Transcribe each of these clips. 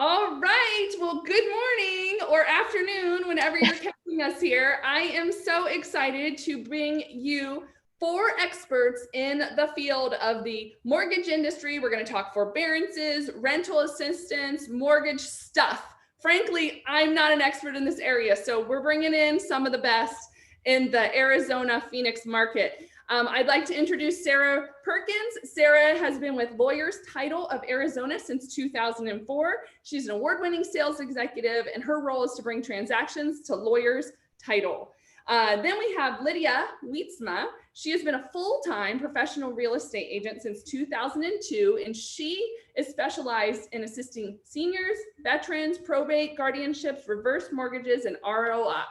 All right. Well, good morning or afternoon, whenever you're catching us here. I am so excited to bring you 4 experts in the field of the mortgage industry. We're going to talk forbearances, rental assistance, mortgage stuff. Frankly, I'm not an expert in this area, so we're bringing in some of the best in the Arizona Phoenix market. I'd like to introduce Sarah Perkins. Sarah has been with Lawyers Title of Arizona since 2004. She's an award-winning sales executive, and her role is to bring transactions to Lawyers Title. Then we have Lydia Wietzma. She has been a full-time professional real estate agent since 2002, and she is specialized in assisting seniors, veterans, probate, guardianships, reverse mortgages, and REOs.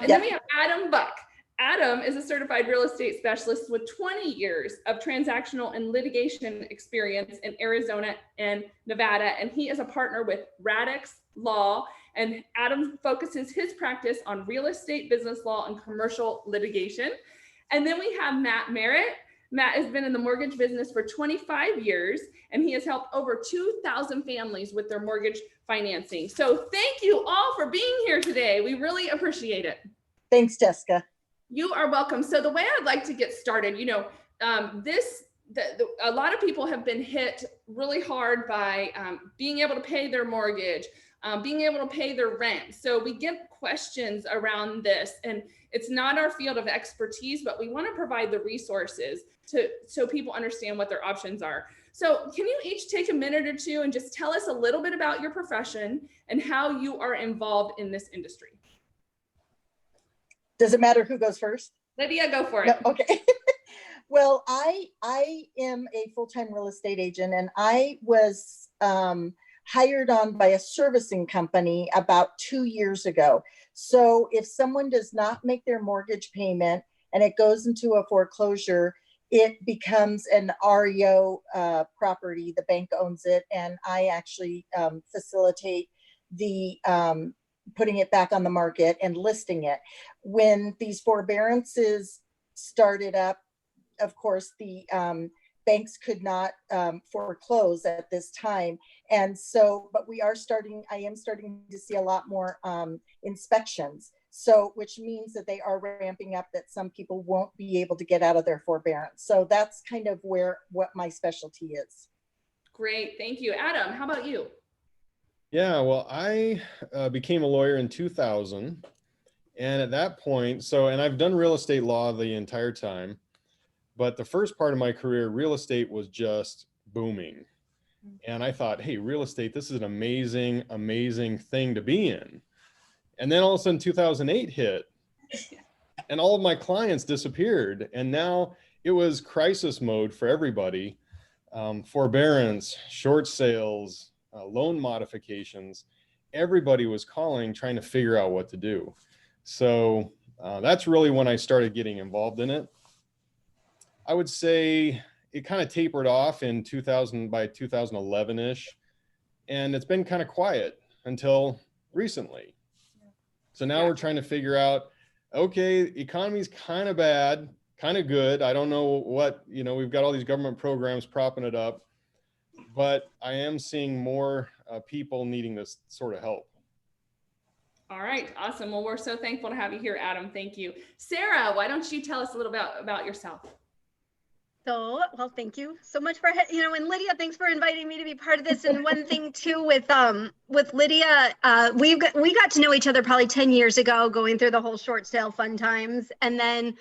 Then we have Adam Buck. Adam is a certified real estate specialist with 20 years of transactional and litigation experience in Arizona and Nevada, and he is a partner with Radix Law. And Adam focuses his practice on real estate, business law, and commercial litigation. And then we have Matt Merritt. Matt has been in the mortgage business for 25 years, and he has helped over 2,000 families with their mortgage financing. So thank you all for being here today. We really appreciate it. Thanks, Jessica. You are welcome. So the way I'd like to get started, a lot of people have been hit really hard by being able to pay their mortgage, being able to pay their rent. So we get questions around this, and it's not our field of expertise, but we want to provide the resources so people understand what their options are. So can you each take a minute or two and just tell us a little bit about your profession and how you are involved in this industry? Does it matter who goes first? Lydia, go for it. No, okay. Well, I am a full-time real estate agent, and I was hired on by a servicing company about 2 years ago. So if someone does not make their mortgage payment and it goes into a foreclosure, it becomes an REO property. The bank owns it, and I actually facilitate the putting it back on the market and listing it. When these forbearances started up, of course, the banks could not foreclose at this time. And so, but I am starting to see a lot more inspections. So, which means that they are ramping up, that some people won't be able to get out of their forbearance. So that's kind of what my specialty is. Great, thank you. Adam, how about you? Yeah, well, I became a lawyer in 2000. And at that point, and I've done real estate law the entire time, but the first part of my career, real estate was just booming. And I thought, hey, real estate, this is an amazing, amazing thing to be in. And then all of a sudden 2008 hit and all of my clients disappeared. And now it was crisis mode for everybody. Forbearance, short sales, loan modifications, everybody was calling, trying to figure out what to do. So that's really when I started getting involved in it. I would say it kind of tapered off by 2011-ish, and it's been kind of quiet until recently. So now we're trying to figure out, okay, economy's kind of bad, kind of good. I don't know what, we've got all these government programs propping it up, but I am seeing more people needing this sort of help. All right, awesome. Well, we're so thankful to have you here, Adam. Thank you. Sarah, why don't you tell us a little bit about yourself? So, well, thank you so much for, and Lydia, thanks for inviting me to be part of this. And one thing too with Lydia, we got to know each other probably 10 years ago, going through the whole short sale fun times. And then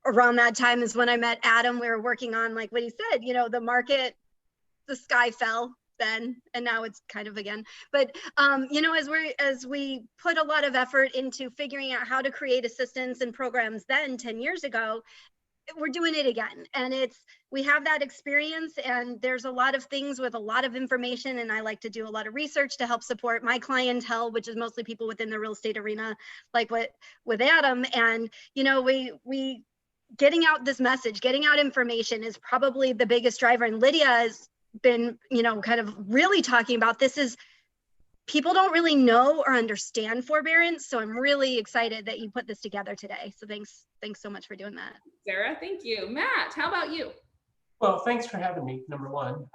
around that time is when I met Adam. We were working on, like what he said, the market, the sky fell then, and now it's kind of again. But as we put a lot of effort into figuring out how to create assistance and programs then 10 years ago, we're doing it again. And we have that experience, and there's a lot of things with a lot of information, and I like to do a lot of research to help support my clientele, which is mostly people within the real estate arena, like with Adam. And we getting out this message, getting out information is probably the biggest driver. And Lydia has been, kind of really talking about this. Is people don't really know or understand forbearance. So I'm really excited that you put this together today. So thanks so much for doing that. Sarah, thank you. Matt, how about you? Well, thanks for having me, number one.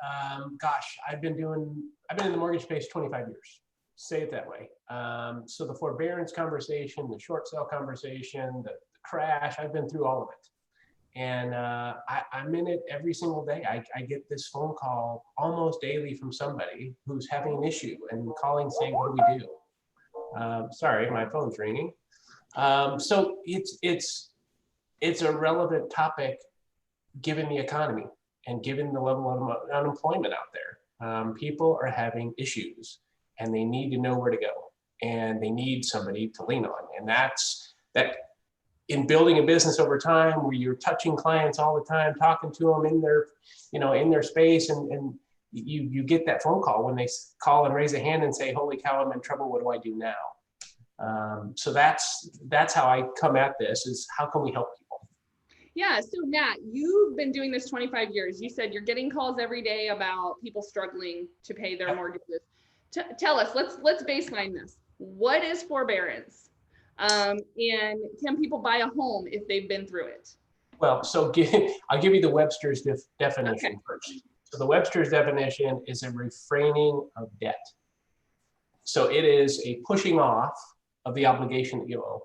Gosh, I've been in the mortgage space 25 years. Say it that way. So the forbearance conversation, the short sale conversation, the crash, I've been through all of it. And I'm in it every single day. I get this phone call almost daily from somebody who's having an issue and calling saying, what do we do? Sorry, my phone's ringing. So it's a relevant topic given the economy and given the level of unemployment out there. People are having issues and they need to know where to go and they need somebody to lean on. And that's that in building a business over time where you're touching clients all the time, talking to them in their, in their space, and you get that phone call when they call and raise a hand and say, holy cow, I'm in trouble, what do I do now? So that's how I come at this, is how can we help people? Yeah, so Nat, you've been doing this 25 years. You said you're getting calls every day about people struggling to pay their mortgages. Tell us, let's baseline this. What is forbearance? And can people buy a home if they've been through it? Well, so I'll give you the Webster's definition first. So the Webster's definition is a refraining of debt. So it is a pushing off of the obligation that you owe.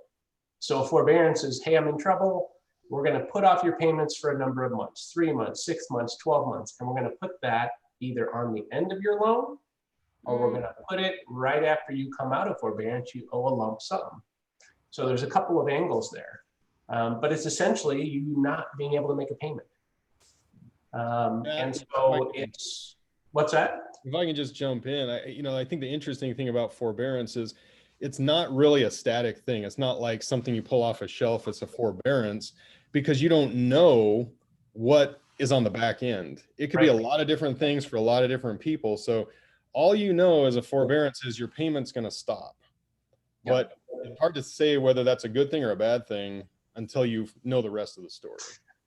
So forbearance is, hey, I'm in trouble. We're going to put off your payments for a number of months, 3 months, 6 months, 12 months. And we're going to put that either on the end of your loan, or we're going to put it right after you come out of forbearance, you owe a lump sum. So there's a couple of angles there. But it's essentially you not being able to make a payment. And so it's, what's that? If I can just jump in, I think the interesting thing about forbearance is it's not really a static thing. It's not like something you pull off a shelf. It's a forbearance because you don't know what is on the back end. It could be a lot of different things for a lot of different people. So all you know as a forbearance is your payment's going to stop. But it's hard to say whether that's a good thing or a bad thing until you know the rest of the story.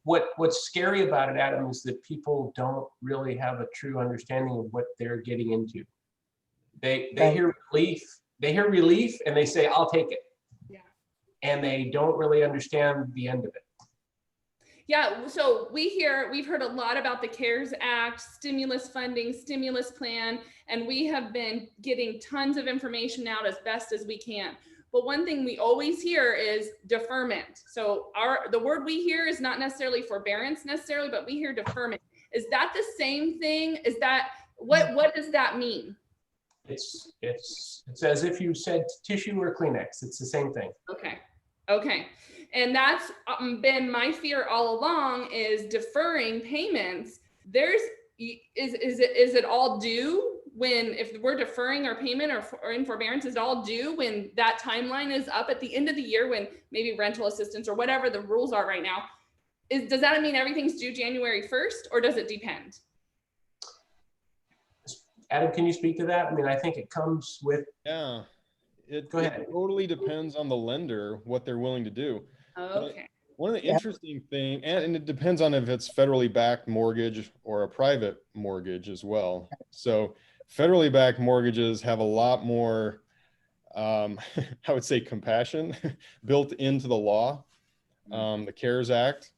What's scary about it, Adam, is that people don't really have a true understanding of what they're getting into. They hear relief. They hear relief and they say, I'll take it. Yeah. And they don't really understand the end of it. Yeah, so we've heard a lot about the CARES Act, stimulus funding, stimulus plan, and we have been getting tons of information out as best as we can. But one thing we always hear is deferment. So the word we hear is not necessarily forbearance necessarily, but we hear deferment. Is that the same thing? Is that, what does that mean? It's as if you said tissue or Kleenex. It's the same thing. Okay. And that's been my fear all along, is deferring payments. Is it all due when, if we're deferring our payment or in forbearance, is it all due when that timeline is up at the end of the year, when maybe rental assistance or whatever the rules are right now? Does that mean everything's due January 1st, or does it depend? Adam, can you speak to that? I mean, I think it comes with. Yeah, it totally depends on the lender, what they're willing to do. Okay. One of the interesting things, and it depends on if it's federally backed mortgage or a private mortgage as well. So federally backed mortgages have a lot more, I would say, compassion built into the law, the CARES Act.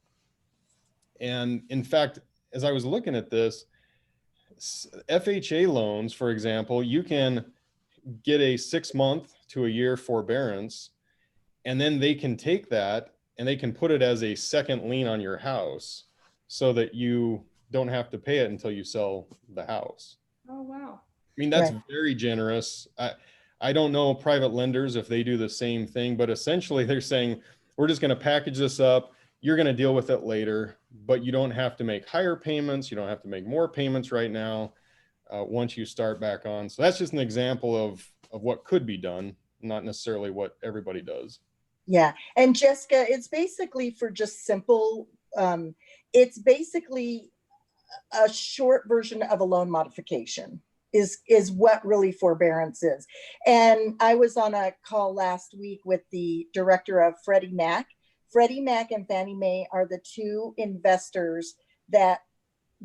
And in fact, as I was looking at this, FHA loans, for example, you can get a 6 month to a year forbearance, and then they can take that and they can put it as a second lien on your house so that you don't have to pay it until you sell the house. Oh, wow. I mean, that's very generous. I don't know private lenders if they do the same thing, but essentially they're saying, we're just going to package this up. You're going to deal with it later, but you don't have to make higher payments. You don't have to make more payments right now once you start back on. So that's just an example of what could be done, not necessarily what everybody does. Yeah. And Jessica, it's basically for just simple, it's basically a short version of a loan modification is what really forbearance is. And I was on a call last week with the director of Freddie Mac. Freddie Mac and Fannie Mae are the two investors that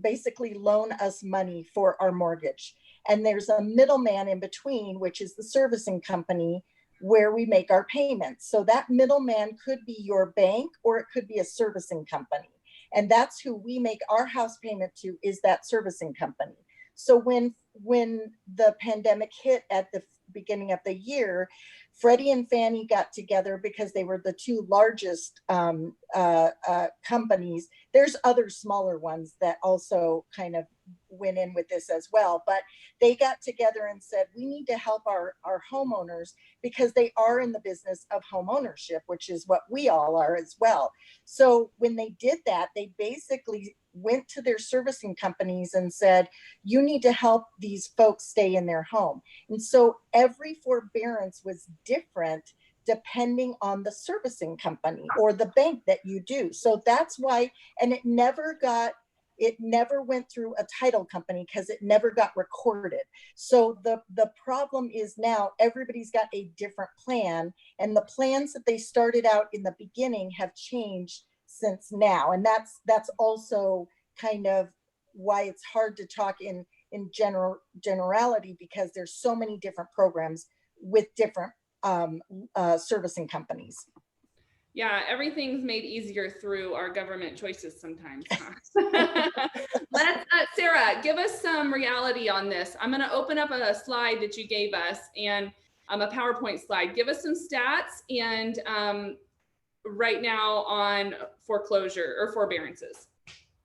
basically loan us money for our mortgage. And there's a middleman in between, which is the servicing company where we make our payments. So that middleman could be your bank or it could be a servicing company. And that's who we make our house payment to, is that servicing company. So when the pandemic hit at the beginning of the year, Freddie and Fannie got together because they were the two largest companies. There's other smaller ones that also kind of went in with this as well, but they got together and said, we need to help our homeowners, because they are in the business of home ownership, which is what we all are as well. So when they did that, they basically went to their servicing companies and said, you need to help these folks stay in their home. And so every forbearance was different depending on the servicing company or the bank that you do. So that's why, and it never went through a title company because it never got recorded. So the problem is now everybody's got a different plan, and the plans that they started out in the beginning have changed since now. And that's also kind of why it's hard to talk in generality, because there's so many different programs with different servicing companies. Yeah, everything's made easier through our government choices sometimes. Huh? Let's, Sarah, give us some reality on this. I'm going to open up a slide that you gave us, and a PowerPoint slide. Give us some stats and right now on foreclosure or forbearances.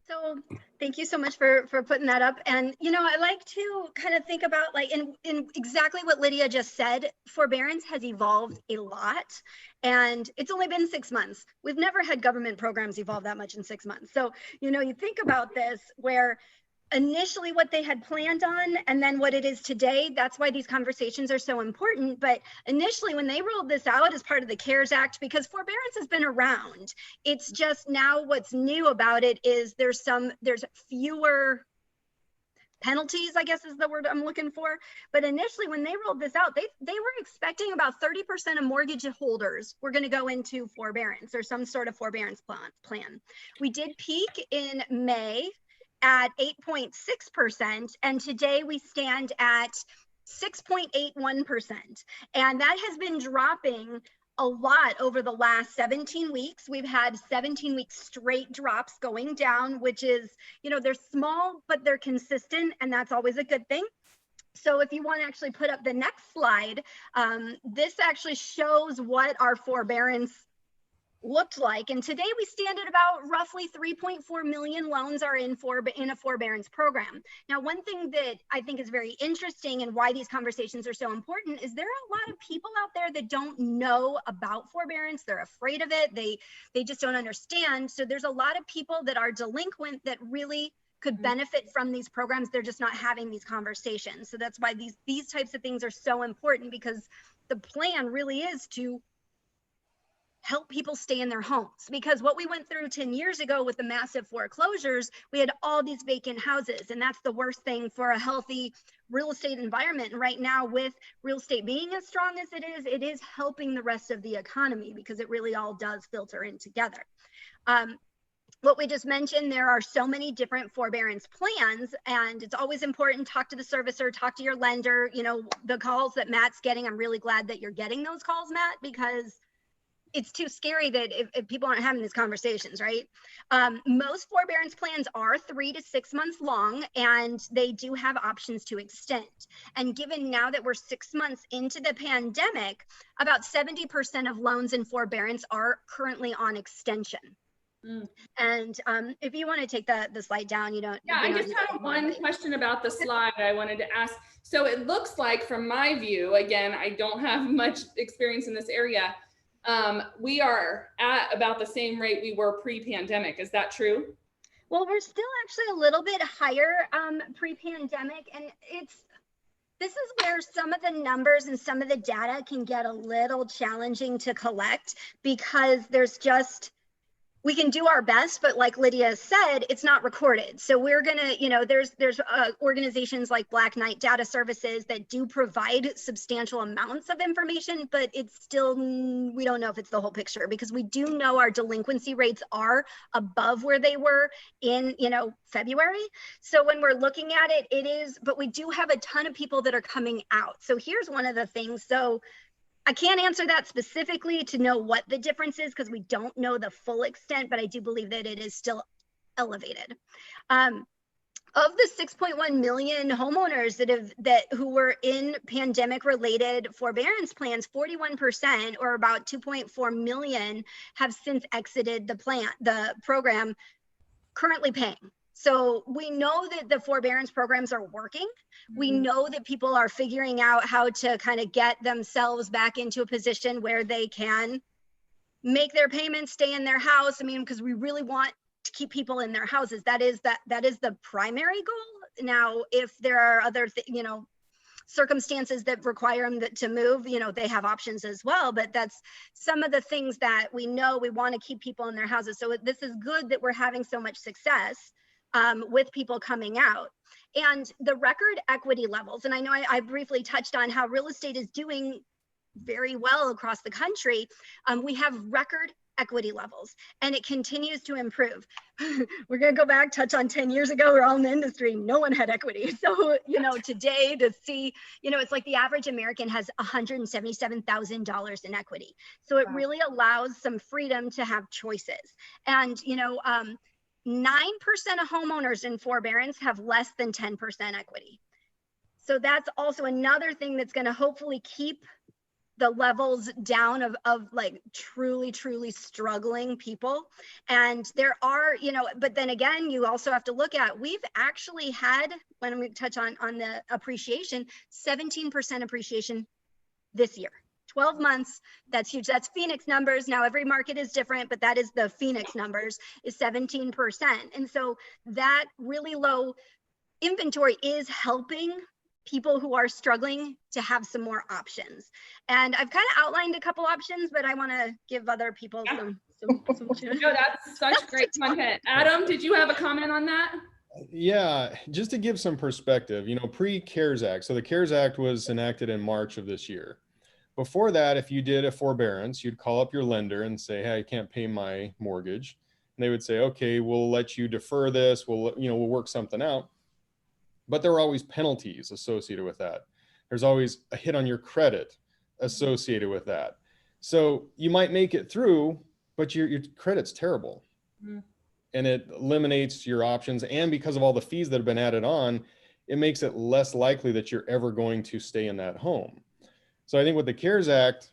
So thank you so much for putting that up. And, you know, I like to kind of think about, like, in exactly what Lydia just said, forbearance has evolved a lot, and it's only been 6 months. We've never had government programs evolve that much in 6 months. So, you know, you think about this, where initially what they had planned on and then what it is today. That's why these conversations are so important. But initially when they rolled this out as part of the CARES Act, because forbearance has been around, it's just now what's new about it is there's fewer penalties, I guess is the word I'm looking for. But initially when they rolled this out, they were expecting about 30% of mortgage holders were going to go into forbearance or some sort of forbearance plan. We did peak in May at 8.6%, and today we stand at 6.81%. And that has been dropping a lot over the last 17 weeks. We've had 17 weeks straight drops going down, which is, you know, they're small, but they're consistent, and that's always a good thing. So if you want to actually put up the next slide, this actually shows what our forbearance looked like. And today we stand at about roughly 3.4 million loans are in a forbearance program. Now, one thing that I think is very interesting and why these conversations are so important is there are a lot of people out there that don't know about forbearance. They're afraid of it. They just don't understand. So there's a lot of people that are delinquent that really could benefit from these programs. They're just not having these conversations. So that's why these types of things are so important, because the plan really is to help people stay in their homes. Because what we went through 10 years ago with the massive foreclosures, we had all these vacant houses, and that's the worst thing for a healthy real estate environment. And right now, with real estate being as strong as it is helping the rest of the economy, because it really all does filter in together. What we just mentioned, there are so many different forbearance plans, and it's always important to talk to the servicer, talk to your lender. You know, the calls that Matt's getting, I'm really glad that you're getting those calls, Matt, because it's too scary that if people aren't having these conversations, right? Most forbearance plans are 3 to 6 months long, and they do have options to extend. And given now that we're 6 months into the pandemic, about 70% of loans in forbearance are currently on extension. And if you want to take the slide down, you don't. Yeah, I just had one question about the slide I wanted to ask. So it looks like, from my view, again, I don't have much experience in this area, we are at about the same rate we were pre-pandemic. Is that true? Well, we're still actually a little bit higher pre-pandemic, and this is where some of the numbers and some of the data can get a little challenging to collect, because we can do our best, but like Lydia said, it's not recorded. So we're gonna, you know, there's organizations like Black Knight Data Services that do provide substantial amounts of information, but it's still, we don't know if it's the whole picture, because we do know our delinquency rates are above where they were in, you know, February. So when we're looking at it, it is, but we do have a ton of people that are coming out. So here's one of the things. So I can't answer that specifically to know what the difference is, because we don't know the full extent, but I do believe that it is still elevated. Of the 6.1 million homeowners who were in pandemic related forbearance plans, 41%, or about 2.4 million, have since exited the program, currently paying. So we know that the forbearance programs are working. We know that people are figuring out how to kind of get themselves back into a position where they can make their payments, stay in their house. I mean, because we really want to keep people in their houses. That is the primary goal. Now, if there are other circumstances that require them to move, they have options as well. But that's some of the things that we know. We want to keep people in their houses. So this is good that we're having so much success with people coming out. And the record equity levels, and I know I briefly touched on how real estate is doing very well across the country. We have record equity levels, and it continues to improve. We're going to go back, touch on 10 years ago, we're all in the industry, no one had equity. So, today to see, it's like the average American has $177,000 in equity. So it really allows some freedom to have choices. And, 9% of homeowners in forbearance have less than 10% equity. So that's also another thing that's going to hopefully keep the levels down of like truly struggling people. And there are, but then again, you also have to look at, we've actually had, when we touch on the appreciation, 17% appreciation this year. 12 months, that's huge. That's Phoenix numbers. Now every market is different, but that is the Phoenix numbers, is 17%. And so that really low inventory is helping people who are struggling to have some more options. And I've kind of outlined a couple options, but I want to give other people some No, that's such great content. Adam, did you have a comment on that? Yeah, just to give some perspective, pre-CARES Act. So the CARES Act was enacted in March of this year. Before that, if you did a forbearance, you'd call up your lender and say, hey, I can't pay my mortgage. And they would say, okay, we'll let you defer this. We'll work something out. But there are always penalties associated with that. There's always a hit on your credit associated with that. So you might make it through, but your credit's terrible. And it eliminates your options. And because of all the fees that have been added on, it makes it less likely that you're ever going to stay in that home. So I think what the CARES Act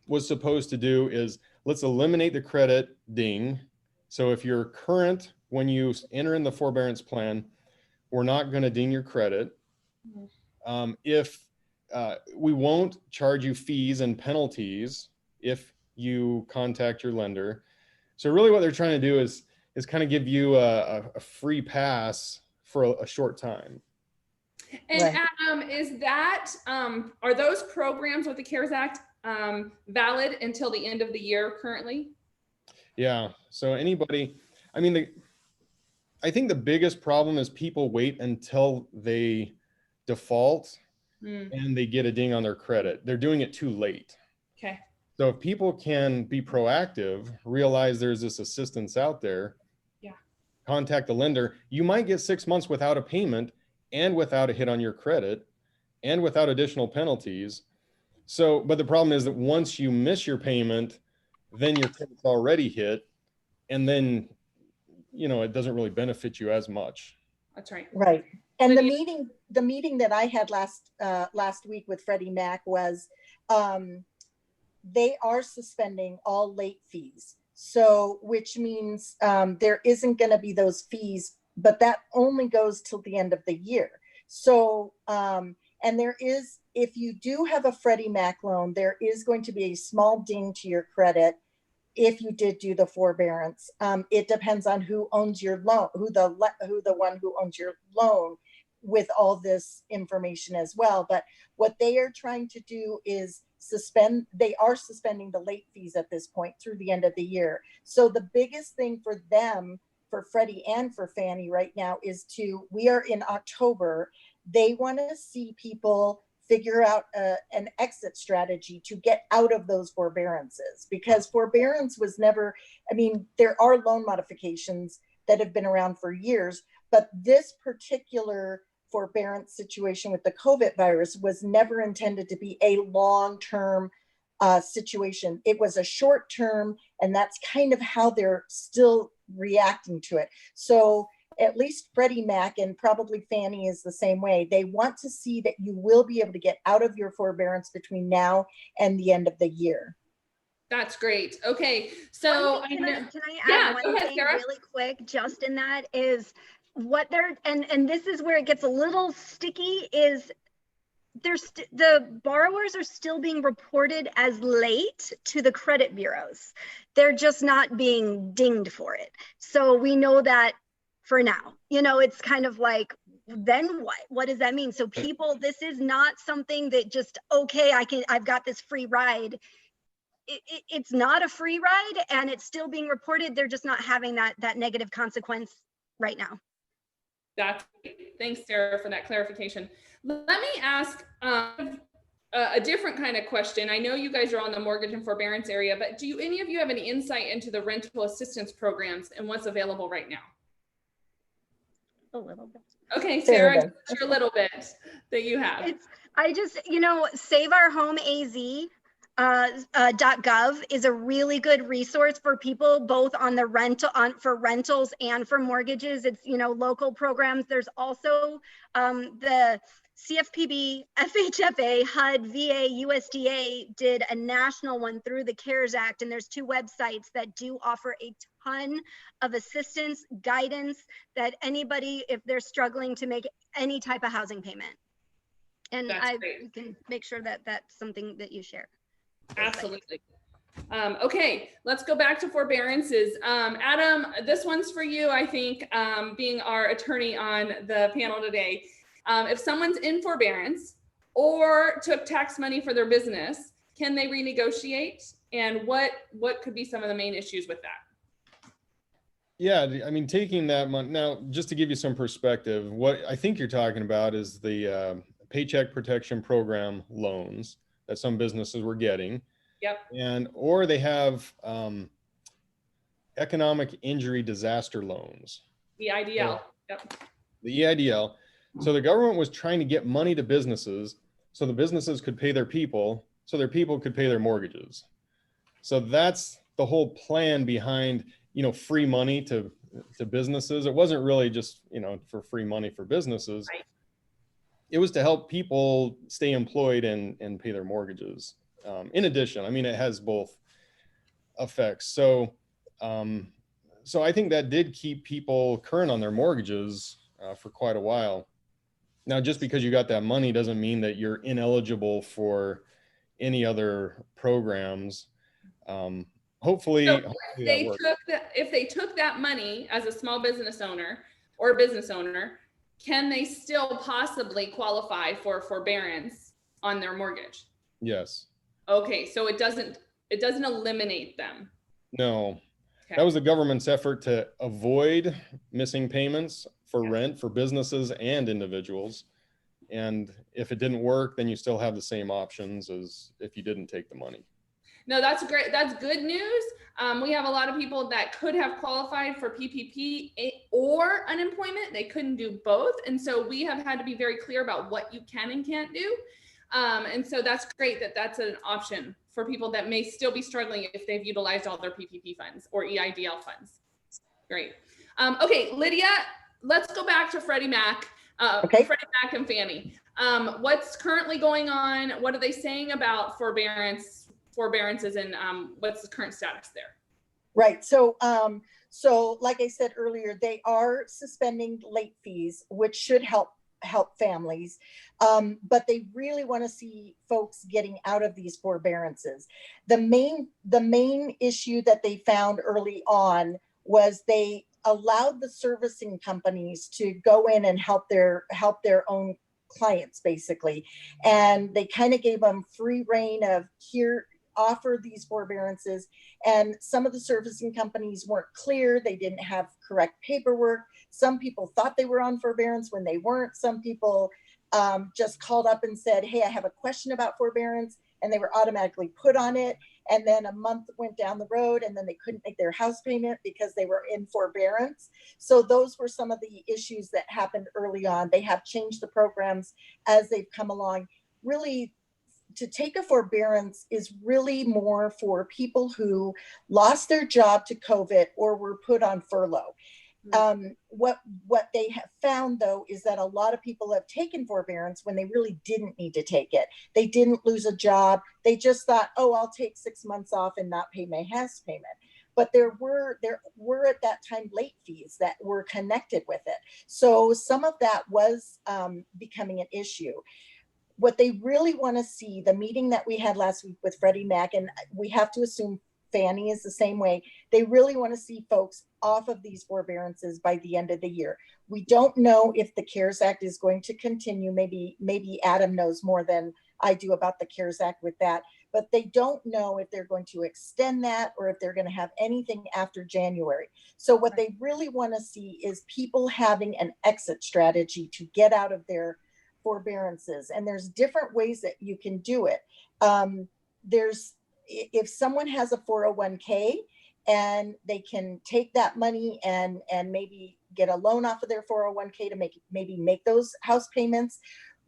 was supposed to do is, let's eliminate the credit ding. So if you're current when you enter in the forbearance plan, we're not going to ding your credit. We won't charge you fees and penalties if you contact your lender. So really what they're trying to do is kind of give you a free pass for a short time. And Adam, is that, are those programs with the CARES Act valid until the end of the year currently? Yeah, so anybody, I think the biggest problem is people wait until they default and they get a ding on their credit. They're doing it too late. Okay. So if people can be proactive, realize there's this assistance out there, contact the lender, you might get 6 months without a payment and without a hit on your credit and without additional penalties. So, but the problem is that once you miss your payment, then your credit's already hit, and then it doesn't really benefit you as much. That's right. Right. And the meeting that I had last week with Freddie Mac was, they are suspending all late fees. So, which means there isn't going to be those fees, but that only goes till the end of the year. So, and there is, if you do have a Freddie Mac loan, there is going to be a small ding to your credit if you did do the forbearance. It depends on who owns your loan, who the one who owns your loan, with all this information as well. But what they are trying to do is they are suspending the late fees at this point through the end of the year. So the biggest thing for them, for Freddie and for Fannie right now, is we are in October. They want to see people figure out an exit strategy to get out of those forbearances, because forbearance was never, there are loan modifications that have been around for years, but this particular forbearance situation with the COVID virus was never intended to be a long-term situation. It was a short-term, and that's kind of how they're still reacting to it. So at least Freddie Mac, and probably Fannie is the same way. They want to see that you will be able to get out of your forbearance between now and the end of the year. That's great. Okay, so Can I yeah, add go one ahead, thing Sarah. really quick? Just in that is what they're and this is where it gets a little sticky. Is the borrowers are still being reported as late to the credit bureaus. They're just not being dinged for it. So we know that for now. You know, it's kind of like, then what? What does that mean? So people, this is not something that just, okay, I've got this free ride. It's not a free ride, and it's still being reported. They're just not having that negative consequence right now. That's great. Thanks, Sarah, for that clarification. Let me ask a different kind of question. I know you guys are on the mortgage and forbearance area, but do any of you have any insight into the rental assistance programs and what's available right now? A little bit. Okay, Sarah, a little bit that you have. I just, Save Our Home AZ. .gov is a really good resource for people both on the for rentals and for mortgages. It's local programs. There's also the CFPB, FHFA, HUD, VA, USDA did a national one through the CARES Act, and there's 2 websites that do offer a ton of assistance, guidance that anybody, if they're struggling to make any type of housing payment. And we can make sure that that's something that you share. Absolutely. Okay, let's go back to forbearances. Adam, this one's for you, I think, being our attorney on the panel today. If someone's in forbearance or took tax money for their business, can they renegotiate? And what could be some of the main issues with that? Yeah, I mean, taking that money, now, just to give you some perspective, what I think you're talking about is the Paycheck Protection Program loans that some businesses were getting. Yep. Or they have economic injury disaster loans. The EIDL. Yep. The EIDL. So the government was trying to get money to businesses so the businesses could pay their people, so their people could pay their mortgages. So that's the whole plan behind, free money to businesses. It wasn't really just, for free money for businesses. Right. It was to help people stay employed and pay their mortgages. In addition, I mean, it has both effects. So I think that did keep people current on their mortgages for quite a while. Now, just because you got that money doesn't mean that you're ineligible for any other programs. Hopefully, if they took that money as a small business owner or business owner, can they still possibly qualify for forbearance on their mortgage? Yes. Okay, so it doesn't eliminate them. No. Okay. That was the government's effort to avoid missing payments for rent for businesses and individuals. And if it didn't work, then you still have the same options as if you didn't take the money. No, that's great. That's good news. We have a lot of people that could have qualified for PPP or unemployment. They couldn't do both. And so we have had to be very clear about what you can and can't do. And so that's great that that's an option for people that may still be struggling if they've utilized all their PPP funds or EIDL funds. Great. Okay, Lydia, let's go back to Freddie Mac. Okay. Freddie Mac and Fannie. What's currently going on? What are they saying about forbearances, and what's the current status there? Right. So like I said earlier, they are suspending late fees, which should help families. But they really want to see folks getting out of these forbearances. The main issue that they found early on was they allowed the servicing companies to go in and help their own clients, basically. And they kind of gave them free reign of here, offer these forbearances. And some of the servicing companies weren't clear. They didn't have correct paperwork. Some people thought they were on forbearance when they weren't. Some people just called up and said, hey, I have a question about forbearance, and they were automatically put on it. And then a month went down the road, and then they couldn't make their house payment because they were in forbearance. So those were some of the issues that happened early on. They have changed the programs as they've come along, really to take a forbearance is really more for people who lost their job to COVID or were put on furlough. What they have found though is that a lot of people have taken forbearance when they really didn't need to take it. They didn't lose a job. They just thought, oh, I'll take 6 months off and not pay my house payment. But there were at that time late fees that were connected with it. So some of that was becoming an issue. What they really want to see, the meeting that we had last week with Freddie Mac, and we have to assume Fannie is the same way, they really want to see folks off of these forbearances by the end of the year. We don't know if the CARES Act is going to continue. Maybe Adam knows more than I do about the CARES Act with that, but they don't know if they're going to extend that or if they're going to have anything after January. So what they really want to see is people having an exit strategy to get out of their forbearances. And there's different ways that you can do it. If someone has a 401k and they can take that money and maybe get a loan off of their 401k to maybe make those house payments,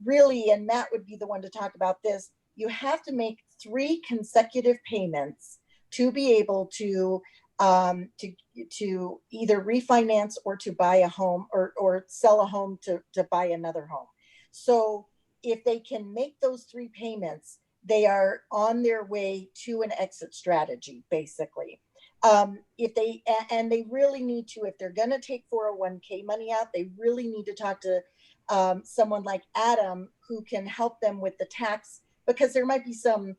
really, and Matt would be the one to talk about this, you have to make 3 consecutive payments to be able to either refinance or to buy a home or sell a home to buy another home. So if they can make those 3 payments, they are on their way to an exit strategy, basically. If they really need to, if they're going to take 401k money out, they really need to talk to someone like Adam who can help them with the tax, because there might be some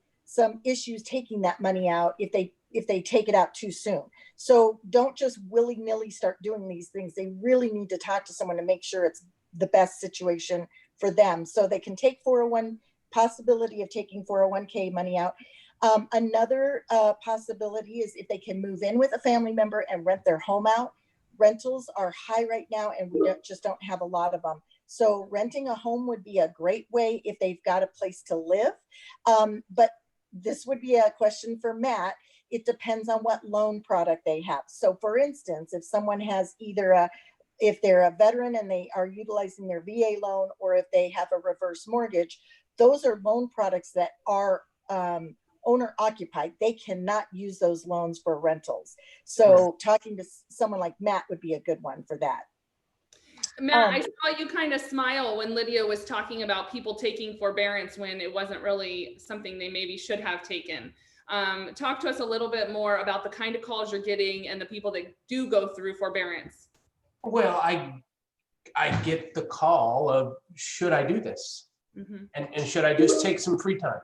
issues taking that money out if they take it out too soon. So don't just willy-nilly start doing these things. They really need to talk to someone to make sure it's the best situation for them, so they can take possibility of taking 401k money out. Another possibility is if they can move in with a family member and rent their home out. Rentals are high right now, and we just don't have a lot of them. So renting a home would be a great way if they've got a place to live. But this would be a question for Matt. It depends on what loan product they have. So for instance, if someone has if they're a veteran and they are utilizing their VA loan, or if they have a reverse mortgage, those are loan products that are owner occupied. They cannot use those loans for rentals. So talking to someone like Matt would be a good one for that. Matt, I saw you kind of smile when Lydia was talking about people taking forbearance when it wasn't really something they maybe should have taken. Talk to us a little bit more about the kind of calls you're getting and the people that do go through forbearance. Well, I get the call of, should I do this? Mm-hmm. And should I just take some free time?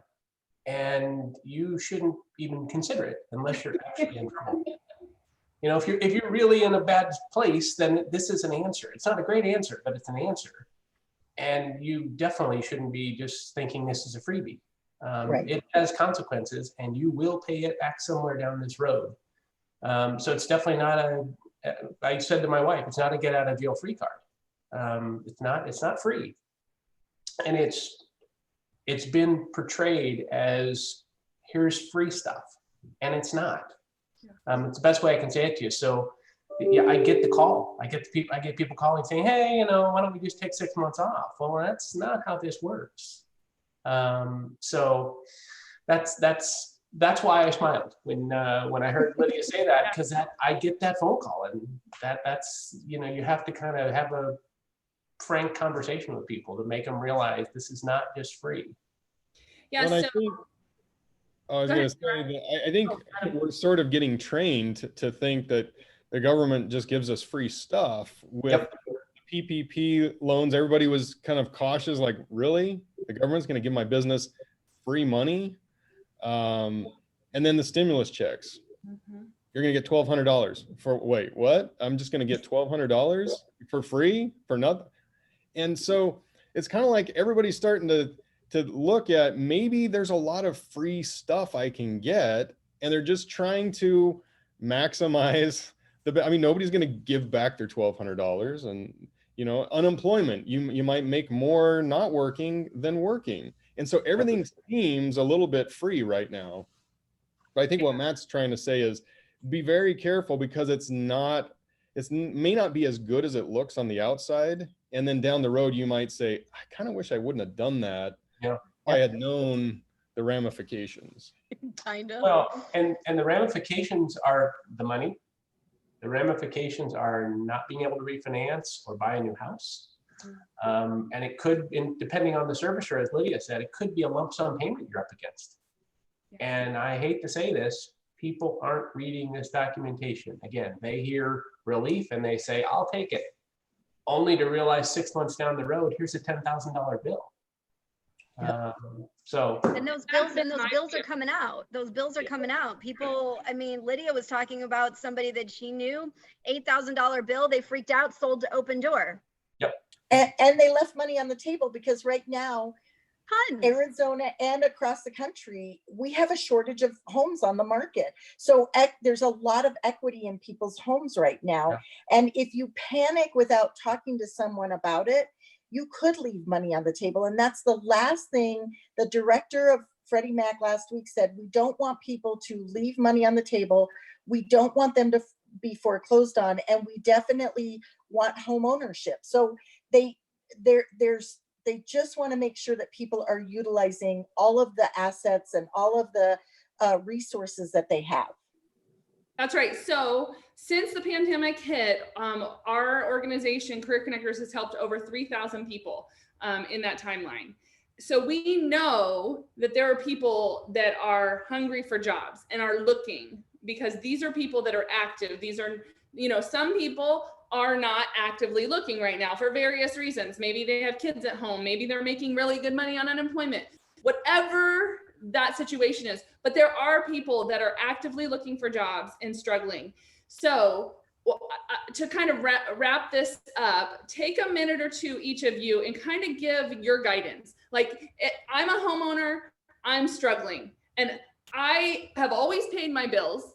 And you shouldn't even consider it unless you're actually in trouble. You know, if you're really in a bad place, then this is an answer. It's not a great answer, but it's an answer. And you definitely shouldn't be just thinking this is a freebie. Right. It has consequences, and you will pay it back somewhere down this road. So it's definitely not I said to my wife, it's not a get out of jail free card. It's not free. And it's been portrayed as, here's free stuff, and it's not. It's the best way I can say it to you. So yeah, I get the call. I get people calling saying, hey, why don't we just take 6 months off? Well, that's not how this works. So that's why I smiled when I heard Lydia say that, because I get that phone call, and that's you have to kind of have a frank conversation with people to make them realize this is not just free. Yeah. Well, so I was going to say that I think we're sort of getting trained to think that the government just gives us free stuff. With PPP loans, everybody was kind of cautious, like, really? The government's going to give my business free money? And then the stimulus checks. Mm-hmm. You're going to get $1,200 for, wait, what? I'm just going to get $1,200 for free for nothing? And so it's kind of like everybody's starting to look at, maybe there's a lot of free stuff I can get, and they're just trying to maximize nobody's going to give back their $1,200. And unemployment, you might make more not working than working, and so everything seems a little bit free right now. But I think what Matt's trying to say is, be very careful, because it may not be as good as it looks on the outside, and then down the road you might say, I kind of wish I wouldn't have done that. Yeah. If I had known the ramifications. Kind of. Well, and the ramifications are the money. The ramifications are not being able to refinance or buy a new house. And it could, depending on the servicer, as Lydia said, it could be a lump sum payment you're up against. And I hate to say this, people aren't reading this documentation. Again, they hear relief and they say, I'll take it. Only to realize 6 months down the road, here's a $10,000 bill. And those bills are coming out. Those bills are coming out. People, I mean, Lydia was talking about somebody that she knew, $8,000 bill, they freaked out, sold to Open Door. Yep. And they left money on the table because right now, Tons. Arizona and across the country, we have a shortage of homes on the market. So there's a lot of equity in people's homes right now. Yeah. And if you panic without talking to someone about it, you could leave money on the table. And that's the last thing the director of Freddie Mac last week said. We don't want people to leave money on the table. We don't want them to be foreclosed on. And we definitely want home ownership. So they just want to make sure that people are utilizing all of the assets and all of the resources that they have. That's right. So since the pandemic hit, our organization, Career Connectors, has helped over 3,000 people in that timeline. So we know that there are people that are hungry for jobs and are looking, because these are people that are active. These are, some people are not actively looking right now for various reasons. Maybe they have kids at home. Maybe they're making really good money on unemployment, whatever that situation is. But there are people that are actively looking for jobs and struggling. So to kind of wrap this up, take a minute or two, each of you, and kind of give your guidance. Like, I'm a homeowner, I'm struggling, and I have always paid my bills.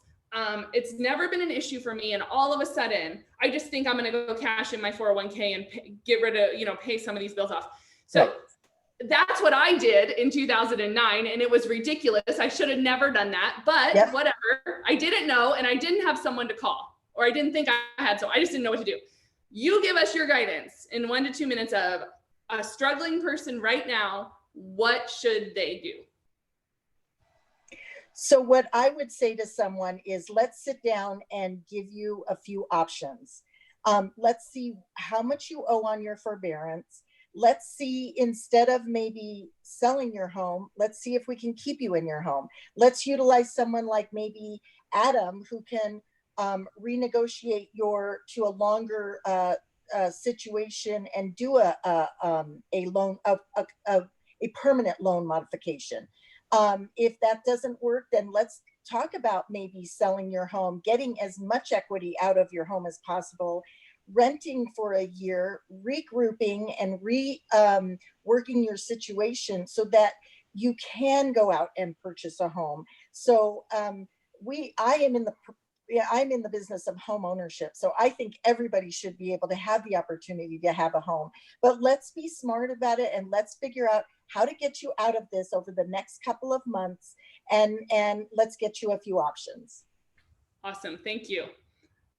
It's never been an issue for me. And all of a sudden, I just think I'm going to go cash in my 401k and get rid of, pay some of these bills off. So right. That's what I did in 2009. And it was ridiculous. I should have never done that, but yep. Whatever. I didn't know. And I didn't have someone to call, or I didn't think I had. So I just didn't know what to do. You give us your guidance in 1 to 2 minutes of a struggling person right now. What should they do? So what I would say to someone is, let's sit down and give you a few options. Let's see how much you owe on your forbearance. Let's see, instead of maybe selling your home, let's see if we can keep you in your home. Let's utilize someone like maybe Adam, who can renegotiate to a longer situation and do a loan, a permanent loan modification. If that doesn't work, then let's talk about maybe selling your home, getting as much equity out of your home as possible, renting for a year, regrouping and working your situation so that you can go out and purchase a home. So I'm in the business of home ownership. So I think everybody should be able to have the opportunity to have a home, but let's be smart about it and let's figure out how to get you out of this over the next couple of months, and let's get you a few options. Awesome. Thank you.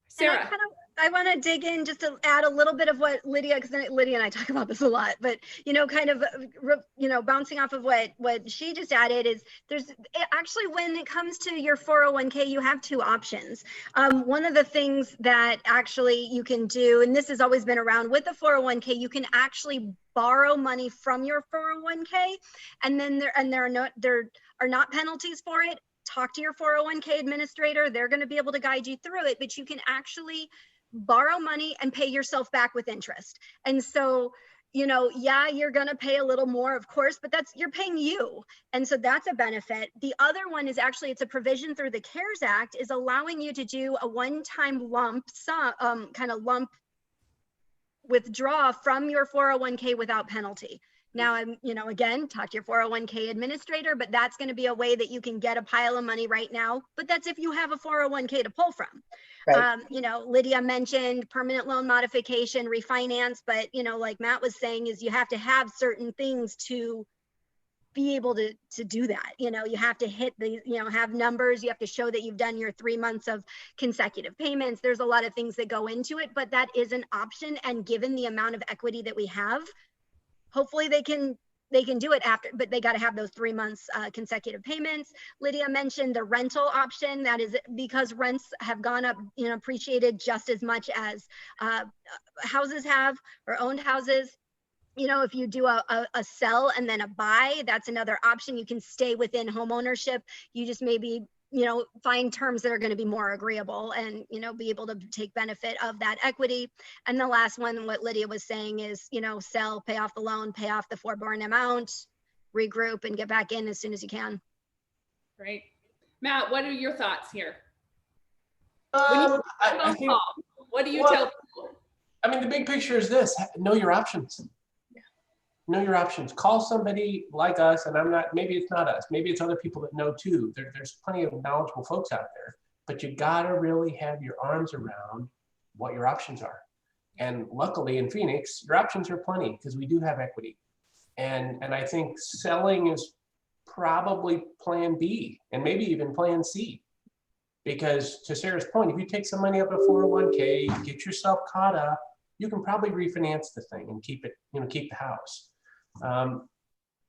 Sarah. I want to dig in just to add a little bit of what Lydia, because Lydia and I talk about this a lot, but, bouncing off of what she just added is actually, when it comes to your 401k, you have two options. One of the things that actually you can do, and this has always been around with the 401k, you can actually borrow money from your 401k, and then there are not penalties for it. Talk to your 401k administrator. They're going to be able to guide you through it, but you can actually borrow money and pay yourself back with interest. And so, you're going to pay a little more, of course, but you're paying you. And so that's a benefit. The other one is actually, it's a provision through the CARES Act, is allowing you to do a one-time lump withdraw from your 401k without penalty. Now, again, talk to your 401k administrator, but that's going to be a way that you can get a pile of money right now. But that's if you have a 401k to pull from. Right. Lydia mentioned permanent loan modification, refinance, but, like Matt was saying, is you have to have certain things to be able to do that. You have to hit the, have numbers. You have to show that you've done your 3 months of consecutive payments. There's a lot of things that go into it, but that is an option. And given the amount of equity that we have, hopefully they can they can do it after, but they got to have those 3 months consecutive payments. Lydia mentioned the rental option. That is because rents have gone up, you know, appreciated just as much as houses have, or owned houses. You know, if you do a sell and then a buy, that's another option. You can stay within home ownership. You just maybe, you know, find terms that are going to be more agreeable and, you know, be able to take benefit of that equity. And the last one, what Lydia was saying is, you know, sell, pay off the loan, pay off the forborne amount, regroup and get back in as soon as you can. Great. Matt, what are your thoughts here? I think, what do you tell people? I mean, the big picture is this: know your options. Know your options. Call somebody like us, and I'm not, maybe it's not us, maybe it's other people that know too. There's plenty of knowledgeable folks out there, but you gotta really have your arms around what your options are. And luckily in Phoenix, your options are plenty because we do have equity. And I think selling is probably plan B and maybe even plan C. Because to Sarah's point, if you take some money out of a 401k, you get yourself caught up, you can probably refinance the thing and keep it, you know, keep the house.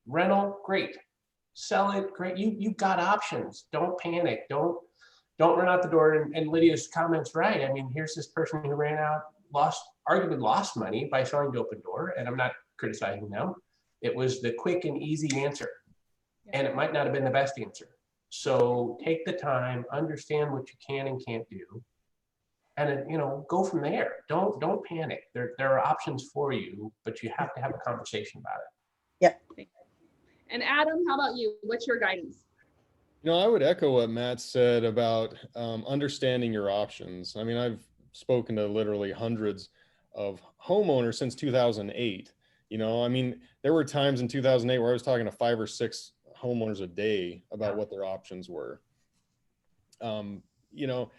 Rental, great. Sell it, great. You've got options. Don't panic. Don't run out the door. And Lydia's comments right. I mean, here's this person who ran out, arguably lost money by selling to Open Door, and I'm not criticizing them. It was the quick and easy answer, and it might not have been the best answer. So take the time, understand what you can and can't do, and you know, go from there. Don't panic. There are options for you, but you have to have a conversation about it. Yep. And Adam, how about you? What's your guidance? You know, I would echo what Matt said about understanding your options. I mean, I've spoken to literally hundreds of homeowners since 2008. You know, I mean, there were times in 2008 where I was talking to 5 or 6 homeowners a day about what their options were. You know,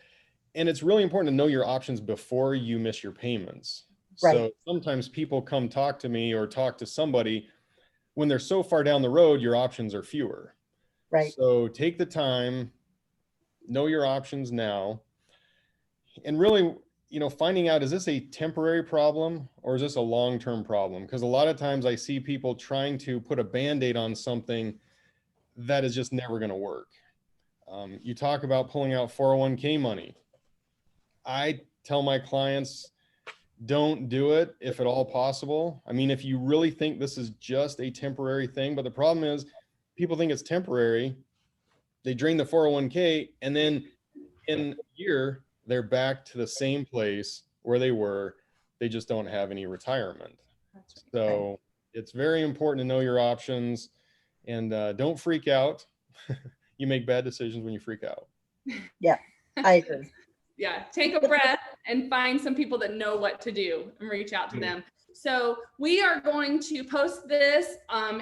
and it's really important to know your options before you miss your payments. Right. So sometimes people come talk to me or talk to somebody when they're so far down the road, your options are fewer. Right. So take the time, know your options now, and really, you know, finding out, is this a temporary problem or is this a long-term problem? Because a lot of times I see people trying to put a Band-Aid on something that is just never going to work. You talk about pulling out 401k money. I tell my clients, don't do it if at all possible. I mean, if you really think this is just a temporary thing, but the problem is people think it's temporary. They drain the 401k and then in a year, they're back to the same place where they were. They just don't have any retirement. So it's very important to know your options and don't freak out. You make bad decisions when you freak out. Yeah, I agree. Yeah, take a breath and find some people that know what to do and reach out to them. So we are going to post this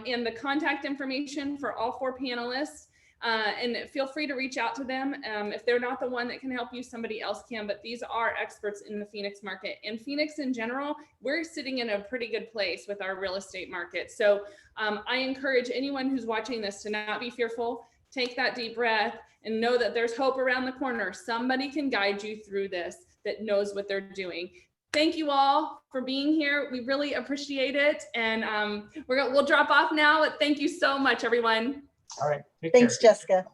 in the contact information for all 4 panelists. And feel free to reach out to them. If they're not the one that can help you, somebody else can, but these are experts in the Phoenix market. And Phoenix in general, we're sitting in a pretty good place with our real estate market. So I encourage anyone who's watching this to not be fearful, take that deep breath and know that there's hope around the corner. Somebody can guide you through this that knows what they're doing. Thank you all for being here. We really appreciate it. And we'll drop off now. Thank you so much, everyone. All right. Thanks, Jessica.